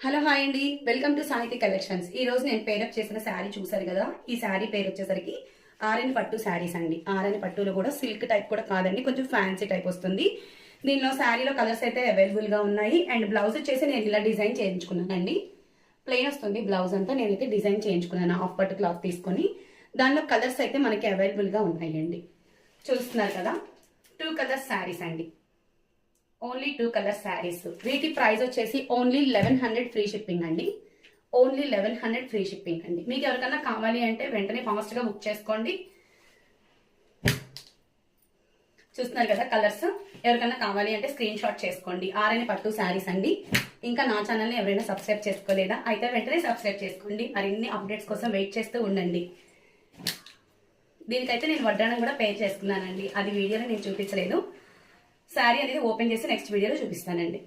Hello hi అండి, welcome to సాహితీ collections. ఈ రోజు నేను పేరప్ చేసిన శారీ చూసారు కదా. ఈ శారీ పేరు వచ్చేసరికి ఆరని పట్టు శారీస్ అండి. ఆరని పట్టులో కూడా సిల్క్ టైప్ కూడా కాదండి, కొంచెం ఫ్యాన్సీ టైప్ వస్తుంది. దీనిలో శారీలో కలర్స్ అయితే అవైలబుల్ గా ఉన్నాయి. అండ్ బ్లౌజ్ వచ్చేసి నేను ఇలా డిజైన్ చేయించుకున్నానండి. ప్లెయిన్ వస్తుంది బ్లౌజ్ అంతా. నేనైతే డిజైన్ చేయించుకున్నాను హాఫ్ పట్టు క్లాత్ తీసుకొని. దానిలో కలర్స్ అయితే మనకి అవైలబుల్ గా ఉన్నాయండి. చూస్తున్నారు కదా, 2 కలర్స్ శారీస్ అండి. Only 2 colour saris. వీటి ప్రైస్ వచ్చేసి ఓన్లీ 1100 ఫ్రీ షిప్పింగ్ అండి. ఓన్లీ 1100 ఫ్రీ షిప్పింగ్ అండి. మీకు ఎవరికన్నా కావాలి అంటే వెంటనే ఫాస్ట్ గా బుక్ చేసుకోండి. చూస్తున్నారు కదా కలర్స్. ఎవరికన్నా కావాలి అంటే స్క్రీన్ షాట్ చేసుకోండి. ఆరని పట్టు శారీస్ అండి. ఇంకా నా ఛానల్ని ఎవరైనా సబ్స్క్రైబ్ చేసుకోలేదా అయితే వెంటనే సబ్స్క్రైబ్ చేసుకోండి. మరిన్ని అప్డేట్స్ కోసం వెయిట్ చేస్తూ ఉండండి. దీనికైతే నేను వడ్డాణం కూడా పే చేసుకున్నానండి. అది వీడియోలో నేను చూపించలేదు. శారీ అనేది ఓపెన్ చేసి నెక్స్ట్ వీడియోలో చూపిస్తానండి.